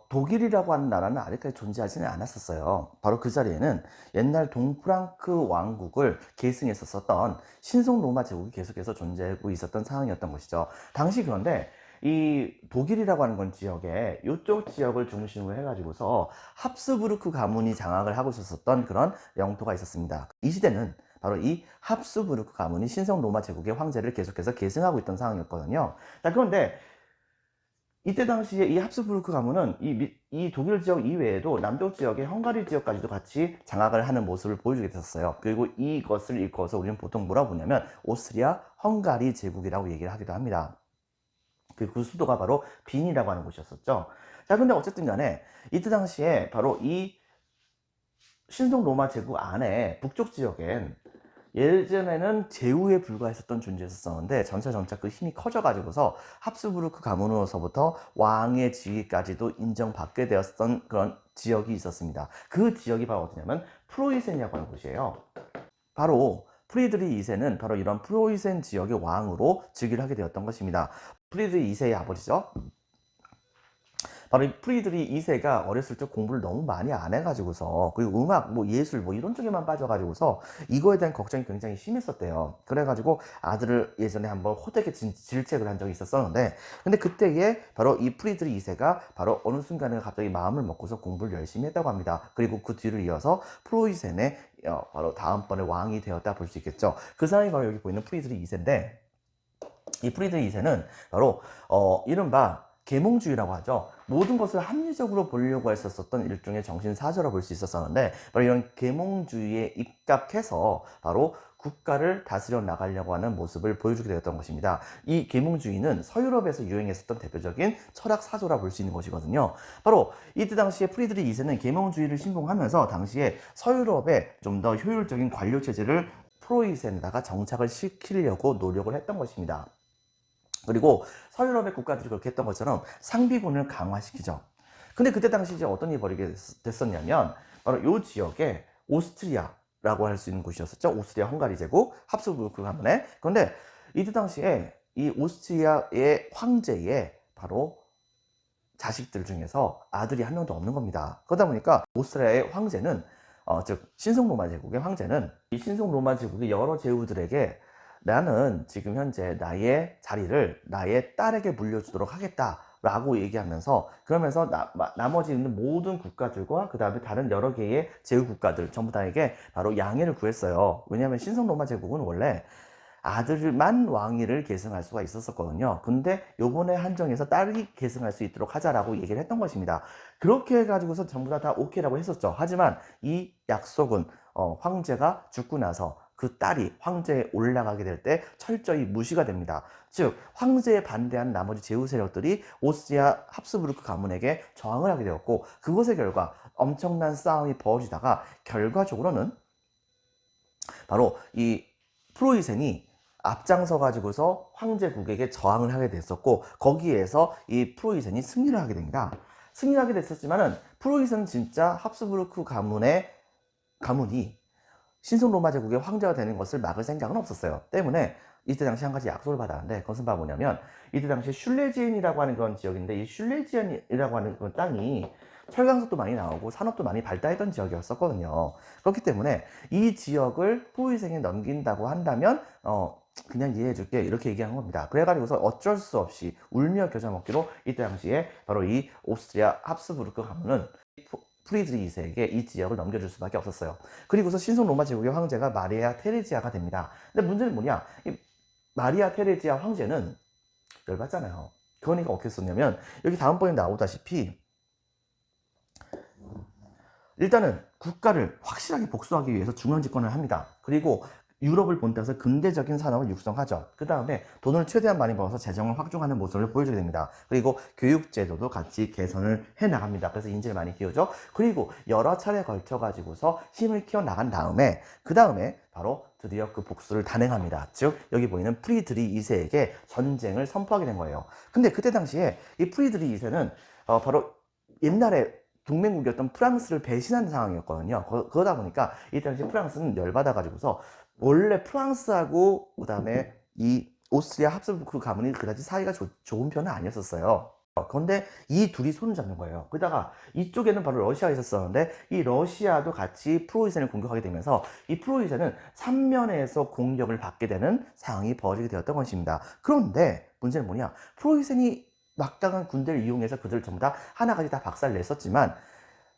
독일이라고 하는 나라는 아직까지 존재하지는 않았었어요. 바로 그 자리에는 옛날 동프랑크 왕국을 계승했었던 신성 로마 제국이 계속해서 존재하고 있었던 상황이었던 것이죠. 당시 그런데 이 독일이라고 하는 건 지역에 이쪽 지역을 중심으로 해가지고서 합스부르크 가문이 장악을 하고 있었던 그런 영토가 있었습니다. 이 시대는 바로 이 합스부르크 가문이 신성 로마 제국의 황제를 계속해서 계승하고 있던 상황이었거든요. 자, 그런데 이때 당시에 이 합스부르크 가문은 이 독일 지역 이외에도 남쪽 지역의 헝가리 지역까지도 같이 장악을 하는 모습을 보여주게 됐었어요. 그리고 이것을 일컬어서 우리는 보통 뭐라고 부르냐면 오스트리아 헝가리 제국이라고 얘기를 하기도 합니다. 그 수도가 바로 빈이라고 하는 곳이었었죠. 자, 근데 어쨌든 간에 이때 당시에 바로 이 신성 로마 제국 안에 북쪽 지역엔 예전에는 제후에 불과했었던 존재였었는데 점차 그 힘이 커져가지고서 합스부르크 가문으로서부터 왕의 지위까지도 인정받게 되었던 그런 지역이 있었습니다. 그 지역이 바로 어디냐면 프로이센이라고 하는 곳이에요. 바로 프리드리히 2세는 바로 이런 프로이센 지역의 왕으로 즉위를 하게 되었던 것입니다. 프리드리히 2세의 아버지죠. 바로 이 프리드리히 2세가 어렸을 때 공부를 너무 많이 안 해가지고서 그리고 음악, 예술 이런 쪽에만 빠져가지고서 이거에 대한 걱정이 굉장히 심했었대요. 그래가지고 아들을 예전에 한번 호되게 질책을 한 적이 있었는데 근데 그때에 바로 이 프리드리히 2세가 바로 어느 순간에 갑자기 마음을 먹고서 공부를 열심히 했다고 합니다. 그리고 그 뒤를 이어서 프로이센의 바로 다음번에 왕이 되었다 볼 수 있겠죠. 그 사람이 바로 여기 보이는 프리드리히 2세인데 이 프리드리히 2세는 바로 이른바 계몽주의라고 하죠. 모든 것을 합리적으로 보려고 했었던 일종의 정신사조라 볼 수 있었는데 바로 이런 계몽주의에 입각해서 바로 국가를 다스려 나가려고 하는 모습을 보여주게 되었던 것입니다. 이 계몽주의는 서유럽에서 유행했었던 대표적인 철학사조라 볼 수 있는 것이거든요. 바로 이때 당시에 프리드리히 2세는 계몽주의를 신봉하면서 당시에 서유럽의 좀 더 효율적인 관료체제를 프로이센에다가 정착을 시키려고 노력을 했던 것입니다. 그리고 서유럽의 국가들이 그렇게 했던 것처럼 상비군을 강화시키죠. 근데 그때 당시 이제 어떤 일이 벌이게 됐었냐면 바로 이 지역에 오스트리아라고 할 수 있는 곳이었었죠. 오스트리아 헝가리 제국 합스부르크 가문에. 그런데 이때 당시에 이 오스트리아의 황제의 바로 자식들 중에서 아들이 한 명도 없는 겁니다. 그러다 보니까 오스트리아의 황제는 즉 신성로마 제국의 황제는 이 신성로마 제국의 여러 제후들에게 나는 지금 현재 나의 자리를 나의 딸에게 물려주도록 하겠다 라고 얘기하면서 그러면서 나머지 있는 모든 국가들과 그 다음에 다른 여러 개의 제후 국가들 전부 다에게 바로 양해를 구했어요. 왜냐하면 신성로마 제국은 원래 아들만 왕위를 계승할 수가 있었거든요. 근데 요번에 한정해서 딸이 계승할 수 있도록 하자라고 얘기를 했던 것입니다. 그렇게 해가지고서 전부 다 오케이라고 했었죠. 하지만 이 약속은 황제가 죽고 나서 그 딸이 황제에 올라가게 될 때 철저히 무시가 됩니다. 즉 황제에 반대한 나머지 제후 세력들이 오스트리아 합스부르크 가문에게 저항을 하게 되었고 그것의 결과 엄청난 싸움이 벌어지다가 결과적으로는 바로 이 프로이센이 앞장서 가지고서 황제국에게 저항을 하게 됐었고 거기에서 이 프로이센이 승리를 하게 됩니다. 승리를 하게 됐었지만은 프로이센은 진짜 합스부르크 가문이 신성로마 제국의 황제가 되는 것을 막을 생각은 없었어요. 때문에 이때 당시 한 가지 약속을 받았는데 그것은 뭐냐면 이때 당시 슐레지엔이라고 하는 그런 지역인데 이 슐레지엔이라고 하는 그런 땅이 철강석도 많이 나오고 산업도 많이 발달했던 지역이었었거든요. 그렇기 때문에 이 지역을 프로이센에 넘긴다고 한다면 그냥 이해해줄게 이렇게 얘기한 겁니다. 그래가지고서 어쩔 수 없이 울며 겨자 먹기로 이때 당시에 바로 이 오스트리아 합스부르크 가문은 프리드리 2세에게 이 지역을 넘겨줄 수밖에 없었어요. 그리고서 신성 로마 제국의 황제가 마리아 테레지아가 됩니다. 근데 문제는 뭐냐? 이 마리아 테레지아 황제는 열받잖아요. 그러니까 어떻게 썼냐면 여기 다음번에 나오다시피 일단은 국가를 확실하게 복수하기 위해서 중앙집권을 합니다. 그리고 유럽을 본떠서 근대적인 산업을 육성하죠. 그 다음에 돈을 최대한 많이 벌어서 재정을 확충하는 모습을 보여주게 됩니다. 그리고 교육제도도 같이 개선을 해나갑니다. 그래서 인재를 많이 키우죠. 그리고 여러 차례 걸쳐 가지고서 힘을 키워나간 다음에 그 다음에 바로 드디어 그 복수를 단행합니다. 즉 여기 보이는 프리드리 2세에게 전쟁을 선포하게 된 거예요. 근데 그때 당시에 이 프리드리 2세는 바로 옛날에 동맹국이었던 프랑스를 배신한 상황이었거든요. 그러다 보니까 이 당시 프랑스는 열받아가지고서 원래 프랑스하고 그다음에 이 오스트리아 합스부르크 가문이 그다지 사이가 좋은 편은 아니었었어요. 그런데 이 둘이 손을 잡는 거예요. 그러다가 이쪽에는 바로 러시아가 있었었는데 이 러시아도 같이 프로이센을 공격하게 되면서 이 프로이센은 3면에서 공격을 받게 되는 상황이 벌어지게 되었던 것입니다. 그런데 문제는 뭐냐? 프로이센이 막강한 군대를 이용해서 그들을 전부 다 하나같이 다 박살을 냈었지만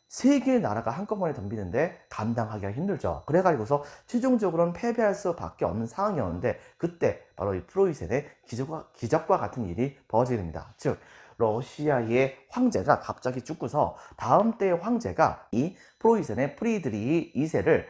세 개의 나라가 한꺼번에 덤비는데 감당하기가 힘들죠. 그래가지고서 최종적으로는 패배할 수밖에 없는 상황이었는데 그때 바로 이 프로이센의 기적과 같은 일이 벌어지게 됩니다. 즉 러시아의 황제가 갑자기 죽고서 다음 때의 황제가 이 프로이센의 프리드리히 2세를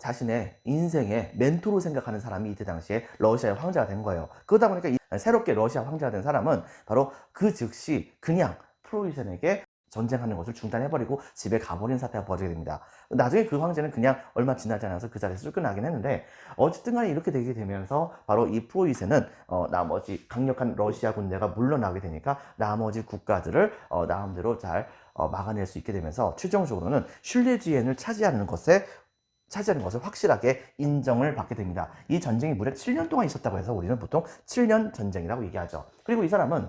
자신의 인생의 멘토로 생각하는 사람이 이때 당시에 러시아의 황제가 된 거예요. 그러다 보니까 새롭게 러시아 황제가 된 사람은 바로 그 즉시 그냥 프로이센에게 전쟁하는 것을 중단해버리고 집에 가버린 사태가 벌어지게 됩니다. 나중에 그 황제는 그냥 얼마 지나지 않아서 그 자리에서 쫓겨나긴 했는데 어쨌든 간에 이렇게 되게 되면서 바로 이 프로이센은 나머지 강력한 러시아 군대가 물러나게 되니까 나머지 국가들을 나름대로 잘 막아낼 수 있게 되면서 최종적으로는 슐레지엔을 차지하는 것을 확실하게 인정을 받게 됩니다. 이 전쟁이 무려 7년 동안 있었다고 해서 우리는 보통 7년 전쟁이라고 얘기하죠. 그리고 이 사람은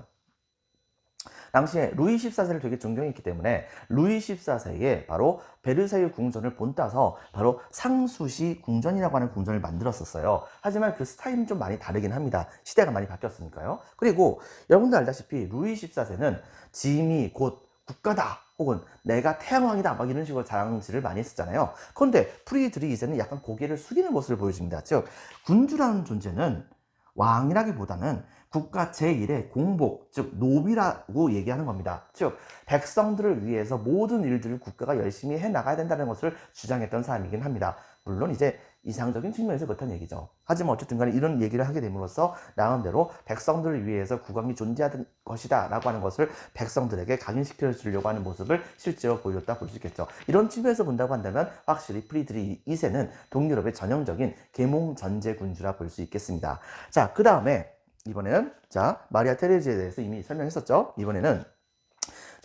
당시에 루이 14세를 되게 존경했기 때문에 루이 14세에 바로 베르사유 궁전을 본따서 바로 상수시 궁전이라고 하는 궁전을 만들었었어요. 하지만 그 스타일은 좀 많이 다르긴 합니다. 시대가 많이 바뀌었으니까요. 그리고 여러분들 알다시피 루이 14세는 짐이 곧 국가다 혹은 내가 태양왕이다 막 이런 식으로 자랑질을 많이 했었잖아요. 그런데 프리드리 2세는 약간 고개를 숙이는 모습을 보여줍니다. 즉 군주라는 존재는 왕이라기보다는 국가 제1의 공복, 즉 노비라고 얘기하는 겁니다. 즉 백성들을 위해서 모든 일들을 국가가 열심히 해나가야 된다는 것을 주장했던 사람이긴 합니다. 물론 이제 이상적인 측면에서 그렇다는 얘기죠. 하지만 어쨌든 간에 이런 얘기를 하게 됨으로써 나름대로 백성들을 위해서 국왕이 존재하는 것이다 라고 하는 것을 백성들에게 각인시켜 주려고 하는 모습을 실제로 보여줬다 볼 수 있겠죠. 이런 측면에서 본다고 한다면 확실히 프리드리 2세는 동유럽의 전형적인 계몽전제 군주라 볼 수 있겠습니다. 자, 그 다음에 이번에는 마리아 테레지에 대해서 이미 설명했었죠. 이번에는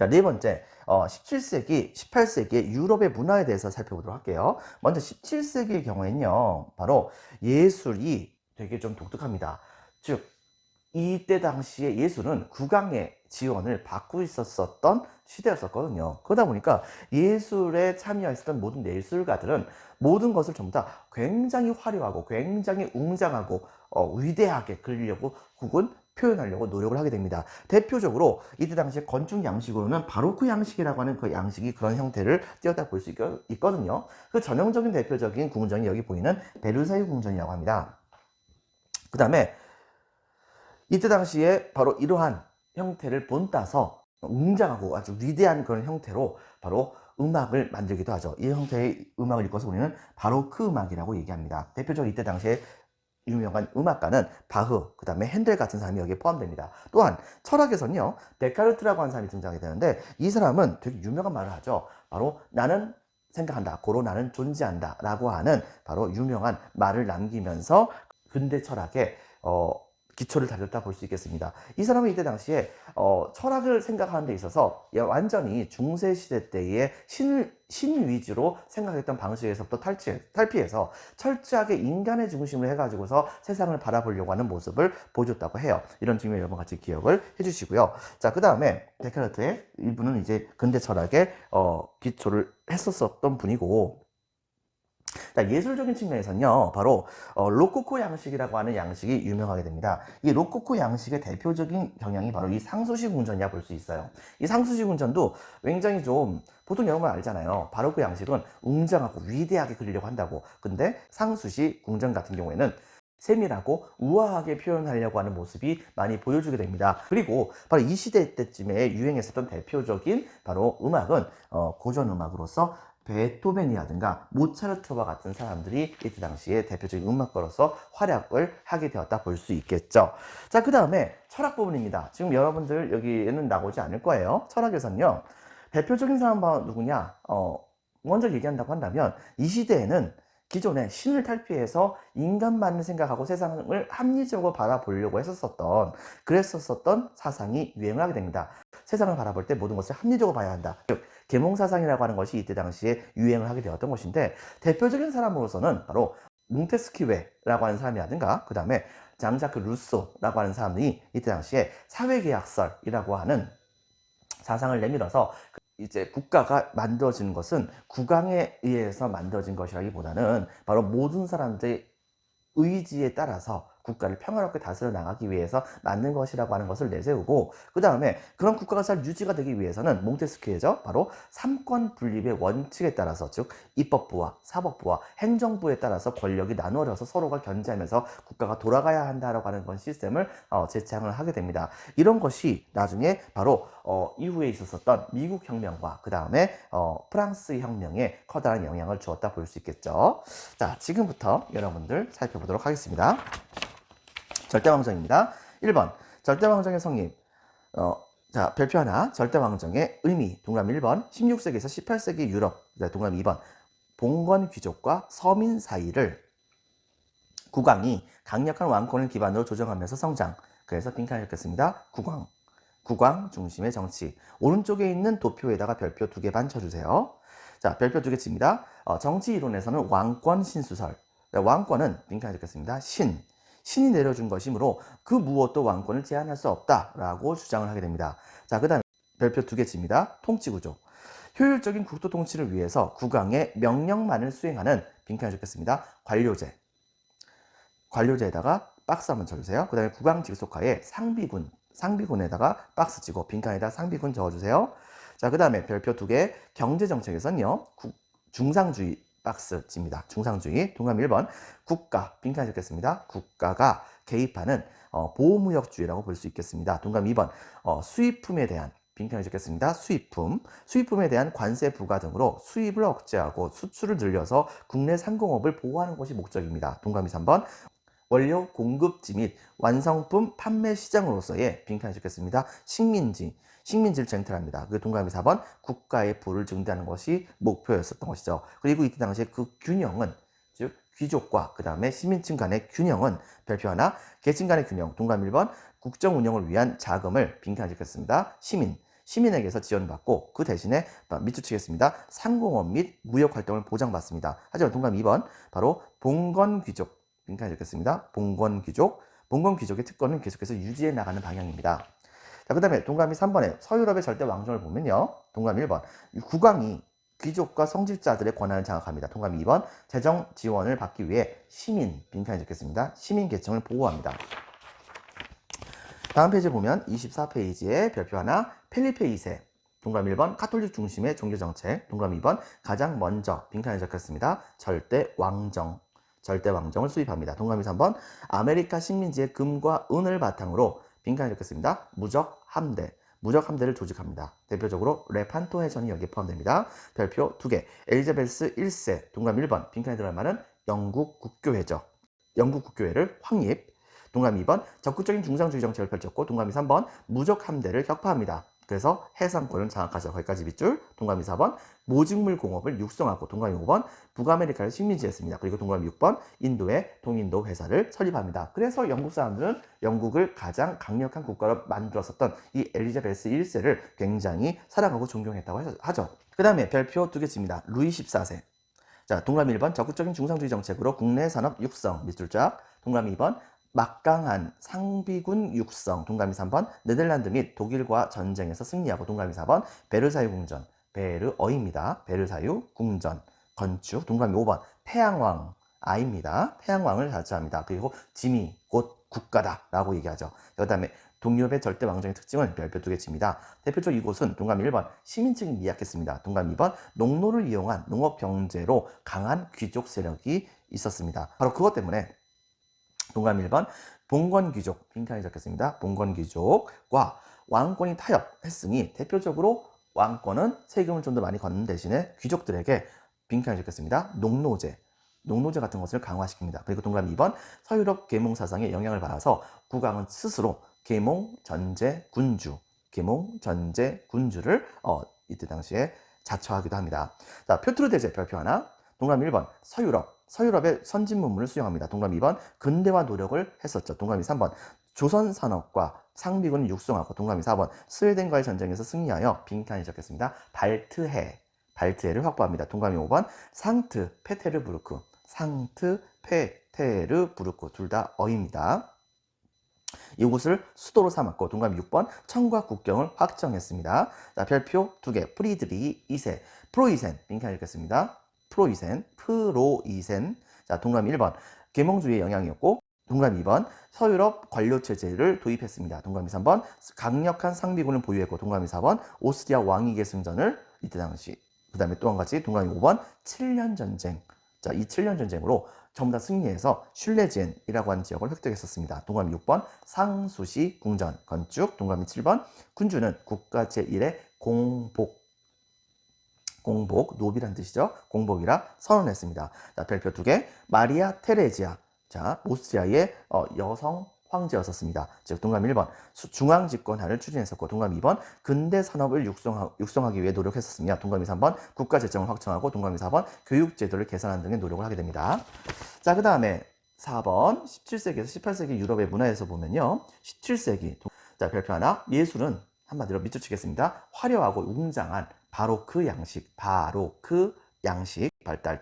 네 번째 17세기, 18세기의 유럽의 문화에 대해서 살펴보도록 할게요. 먼저 17세기의 경우에는요, 바로 예술이 되게 좀 독특합니다. 즉 이때 당시에 예술은 국왕의 지원을 받고 있었던 시대였었거든요. 그러다 보니까 예술에 참여했었던 모든 예술가들은 모든 것을 전부 다 굉장히 화려하고 굉장히 웅장하고 위대하게 그리려고 혹은 표현하려고 노력을 하게 됩니다. 대표적으로 이때 당시에 건축 양식으로는 바로크 양식이라고 하는 그 양식이 그런 형태를 띄었다 볼 수 있거든요. 그 전형적인 대표적인 궁전이 여기 보이는 베르사유 궁전이라고 합니다. 그 다음에 이때 당시에 바로 이러한 형태를 본따서 웅장하고 아주 위대한 그런 형태로 바로 음악을 만들기도 하죠. 이 형태의 음악을 이끌어서 우리는 바로크 음악이라고 얘기합니다. 대표적으로 이때 당시에 유명한 음악가는 바흐, 그 다음에 핸델 같은 사람이 여기에 포함됩니다. 또한 철학에서는요, 데카르트라고 하는 사람이 등장하게 되는데 이 사람은 되게 유명한 말을 하죠. 바로 나는 생각한다, 고로 나는 존재한다 라고 하는 바로 유명한 말을 남기면서 근대 철학의 기초를 다졌다 볼 수 있겠습니다. 이 사람은 이때 당시에 철학을 생각하는 데 있어서 완전히 중세시대 때의 신 위주로 생각했던 방식에서부터 탈피해서 철저하게 인간의 중심을 해가지고서 세상을 바라보려고 하는 모습을 보여줬다고 해요. 이런 측면 여러분 같이 기억을 해주시고요. 자, 그 다음에 데카르트의 이분은 이제 근대 철학의 기초를 했었던 분이고, 자, 예술적인 측면에서는요, 바로 로코코 양식이라고 하는 양식이 유명하게 됩니다. 이 로코코 양식의 대표적인 경향이 바로 이 상수식 운전이라 볼 수 있어요. 이 상수식 운전도 굉장히 좀 보통 여러분 알잖아요. 바로크 양식은 웅장하고 위대하게 그리려고 한다고. 근데 상수식 궁전 같은 경우에는 세밀하고 우아하게 표현하려고 하는 모습이 많이 보여주게 됩니다. 그리고 바로 이 시대 때쯤에 유행했었던 대표적인 바로 음악은 고전 음악으로서 베토벤이라든가 모차르트와 같은 사람들이 이때 당시에 대표적인 음악가로서 활약을 하게 되었다 볼 수 있겠죠. 자, 그 다음에 철학 부분입니다. 지금 여러분들 여기에는 나오지 않을 거예요. 철학에서는요, 대표적인 사람은 누구냐? 먼저 얘기한다고 한다면 이 시대에는 기존에 신을 탈피해서 인간만을 생각하고 세상을 합리적으로 바라보려고 그랬었던 사상이 유행을 하게 됩니다. 세상을 바라볼 때 모든 것을 합리적으로 봐야 한다. 즉, 계몽사상이라고 하는 것이 이때 당시에 유행을 하게 되었던 것인데, 대표적인 사람으로서는 바로 몽테스키웨라고 하는 사람이라든가, 그 다음에 장자크 루소라고 하는 사람이 이때 당시에 사회계약설이라고 하는 사상을 내밀어서 이제 국가가 만들어지는 것은 국왕에 의해서 만들어진 것이라기보다는 바로 모든 사람들의 의지에 따라서 국가를 평화롭게 다스려 나가기 위해서 만든 것이라고 하는 것을 내세우고, 그 다음에 그런 국가가 잘 유지가 되기 위해서는 몽테스키에죠, 바로 삼권 분립의 원칙에 따라서, 즉 입법부와 사법부와 행정부에 따라서 권력이 나누어져서 서로가 견제하면서 국가가 돌아가야 한다라고 하는 그런 시스템을 제창을 하게 됩니다. 이런 것이 나중에 바로 이후에 있었던 미국 혁명과 그 다음에 프랑스 혁명에 커다란 영향을 주었다 볼 수 있겠죠. 자, 지금부터 여러분들 살펴보도록 하겠습니다. 절대왕정입니다. 1번 절대왕정의 성립. 자, 별표 하나. 절대왕정의 의미. 동그라미 1번 16세기에서 18세기 유럽. 동그라미 2번 봉건 귀족과 서민 사이를 국왕이 강력한 왕권을 기반으로 조정하면서 성장. 그래서 빈칸을 읽겠습니다. 국왕 중심의 정치. 오른쪽에 있는 도표에다가 별표 2개 반 쳐주세요. 자, 별표 2개 칩니다. 정치 이론에서는 왕권 신수설. 왕권은 빈칸을 읽겠습니다. 신이 내려준 것이므로 그 무엇도 왕권을 제한할 수 없다라고 주장을 하게 됩니다. 자, 그 다음에 별표 2개 칩니다. 통치구조. 효율적인 국토 통치를 위해서 국왕의 명령만을 수행하는 빈칸을 적겠습니다. 관료제에다가 박스 한번 쳐주세요. 그 다음에 국왕 직속하에 상비군에다가 박스 치고 빈칸에다 상비군 적어주세요. 자, 그 다음에 별표 2개. 경제정책에서는요, 중상주의 박스 칩니다. 중상주의. 동그라미 1번 국가 빈칸 적겠습니다. 국가가 개입하는 보호무역주의라고 볼 수 있겠습니다. 동그라미 2번 수입품에 대한 빈칸을 적겠습니다. 수입품에 대한 관세 부과 등으로 수입을 억제하고 수출을 늘려서 국내 상공업을 보호하는 것이 목적입니다. 동그라미 3번 원료 공급지 및 완성품 판매 시장으로서의 빈칸을 적겠습니다. 식민지를 쟁탈합니다. 그 동그라미 4번 국가의 부를 증대하는 것이 목표였었던 것이죠. 그리고 이때 당시에 그 균형은, 즉 귀족과 그 다음에 시민층 간의 균형은 별표 하나, 계층 간의 균형. 동그라미 1번 국정 운영을 위한 자금을 빈칸을 적겠습니다. 시민에게서 지원받고 그 대신에 밑줄 치겠습니다. 상공업 및 무역 활동을 보장받습니다. 하지만 동그라미 2번 바로 봉건귀족 빈칸을 적겠습니다. 봉건귀족의 특권은 계속해서 유지해 나가는 방향입니다. 자, 그 다음에 동그라미 3번에 서유럽의 절대 왕정을 보면요, 동그라미 1번 국왕이 귀족과 성직자들의 권한을 장악합니다. 동그라미 2번 재정 지원을 받기 위해 빈칸에 적겠습니다. 시민 계층을 보호합니다. 다음 페이지 보면 24페이지에 별표 하나, 펠리페 2세. 동그라미 1번 가톨릭 중심의 종교정책. 동그라미 2번 가장 먼저 빈칸에 적혔습니다. 절대왕정을 수입합니다. 동그라미 3번 아메리카 식민지의 금과 은을 바탕으로 빈칸에 적혔습니다. 무적 함대를 조직합니다. 대표적으로 레판토 해전이 여기에 포함됩니다. 별표 2개. 엘리자베스 1세. 동그라미 1번 빈칸에 들어갈 말은 영국 국교회죠. 영국 국교회를 확립. 동그라미 2번 적극적인 중상주의 정책을 펼쳤고, 동그라미 3번 무적 함대를 격파합니다. 그래서 해상권을 장악하자. 거기까지 밑줄. 동그라미 4번 모직물 공업을 육성하고. 동그라미 5번 북아메리카를 식민지했습니다. 그리고 동그라미 6번 인도에 동인도 회사를 설립합니다. 그래서 영국 사람들은 영국을 가장 강력한 국가로 만들었었던 이 엘리자베스 1세를 굉장히 사랑하고 존경했다고 하죠. 그 다음에 별표 2개입니다. 루이 14세. 자, 동그라미 1번 적극적인 중상주의 정책으로 국내 산업 육성. 밑줄 쫙. 동그라미 2번 막강한 상비군 육성. 동그라미 3번 네덜란드 및 독일과 전쟁에서 승리하고. 동그라미 4번 베르사유 궁전. 베르어입니다. 베르사유 궁전 건축. 동그라미 5번 태양왕 아입니다. 태양왕을 자처합니다. 그리고 짐이 곧 국가다 라고 얘기하죠. 그 다음에 동유럽의 절대 왕정의 특징은 별표 2개입니다. 대표적 이곳은 동그라미 1번 시민층이 미약했습니다. 동그라미 2번 농노를 이용한 농업 경제로 강한 귀족 세력이 있었습니다. 바로 그것 때문에 동그라미 1번 봉건 귀족, 빈칸에 적혔습니다. 봉건 귀족과 왕권이 타협했으니 대표적으로 왕권은 세금을 좀 더 많이 걷는 대신에 귀족들에게 빈칸에 적혔습니다. 농노제 같은 것을 강화시킵니다. 그리고 동그라미 2번 서유럽 계몽 사상의 영향을 받아서 국왕은 스스로 계몽 전제 군주를 이때 당시에 자처하기도 합니다. 자, 표트르 대제 별표 하나. 동그라미 1번 서유럽의 선진 문물을 수용합니다. 동그라미 2번 근대화 노력을 했었죠. 동그라미 3번 조선 산업과 상비군을 육성하고. 동그라미 4번 스웨덴과의 전쟁에서 승리하여 빈칸이 적혔습니다. 발트해를 확보합니다. 동그라미 5번 상트페테르부르크 둘 다 어입니다. 이곳을 수도로 삼았고. 동그라미 6번 청과 국경을 확정했습니다. 자, 별표 2개. 프리드리히 2세 프로이센 빈칸이 적혔습니다. 프로이센. 자, 동그라미 1번 계몽주의의 영향이었고. 동그라미 2번 서유럽 관료체제를 도입했습니다. 동그라미 3번 강력한 상비군을 보유했고. 동그라미 4번 오스트리아 왕위 계승전을 이때 당시. 그 다음에 또 한 가지 동그라미 5번 7년 전쟁. 자, 이 7년 전쟁으로 전부 다 승리해서 슐레지엔이라고 하는 지역을 획득했었습니다. 동그라미 6번 상수시 궁전 건축. 동그라미 7번 군주는 국가 제1의 노비란 뜻이죠. 공복이라 선언했습니다. 자, 별표 2개. 마리아 테레지아. 자, 오스트리아의 여성 황제였었습니다. 즉 동그라미 1번 중앙 집권화를 추진했었고. 동그라미 2번 근대 산업을 육성하기 위해 노력했었으며. 동그라미 3번 국가 재정을 확충하고. 동그라미 4번 교육 제도를 개선하는 등의 노력을 하게 됩니다. 자, 그 다음에 4번 17세기에서 18세기 유럽의 문화에서 보면요, 17세기 자, 별표 하나. 예술은 한마디로 밑줄 치겠습니다. 화려하고 웅장한 바로크 양식 발달.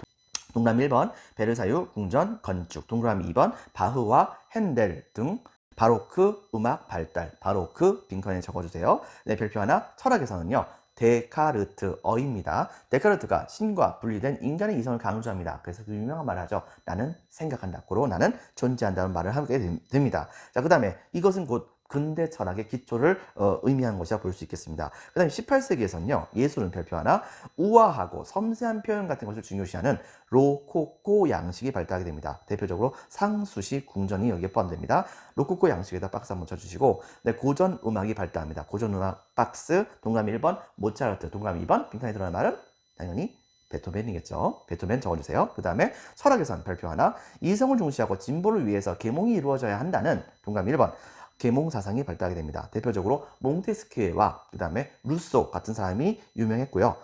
동그라미 1번 베르사유 궁전 건축. 동그라미 2번 바흐와 핸델 등 바로크 음악 발달. 바로크 빈칸에 적어주세요. 네, 별표 하나. 철학에서는요, 데카르트어입니다. 데카르트가 신과 분리된 인간의 이성을 강조합니다. 그래서 그 유명한 말을 하죠. 나는 생각한다. 고로 나는 존재한다는 말을 하게 됩니다. 자, 그 다음에 이것은 곧 근대 철학의 기초를 의미하는 것이라 볼 수 있겠습니다. 그 다음에 18세기에서는요, 예술은 별표 하나. 우아하고 섬세한 표현 같은 것을 중요시하는 로코코 양식이 발달하게 됩니다. 대표적으로 상수시 궁전이 여기에 포함됩니다. 로코코 양식에다 박스 한번 쳐주시고. 네, 고전 음악이 발달합니다. 고전 음악 박스. 동그라미 1번 모차르트. 동그라미 2번 빈칸에 들어가는 말은 당연히 베토벤이겠죠. 베토벤 적어주세요. 그 다음에 철학에서는 별표 하나. 이성을 중시하고 진보를 위해서 계몽이 이루어져야 한다는. 동그라미 1번 계몽 사상이 발달하게 됩니다. 대표적으로 몽테스키에와 그 다음에 루소 같은 사람이 유명했고요.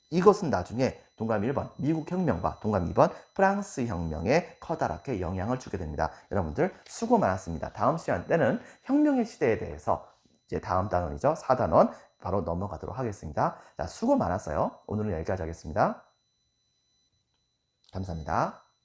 이것은 나중에 동그라미 1번 미국 혁명과 동그라미 2번 프랑스 혁명에 커다랗게 영향을 주게 됩니다. 여러분들 수고 많았습니다. 다음 시간 때는 혁명의 시대에 대해서 이제 다음 단원이죠. 4단원 바로 넘어가도록 하겠습니다. 자, 수고 많았어요. 오늘은 여기까지 하겠습니다. 감사합니다.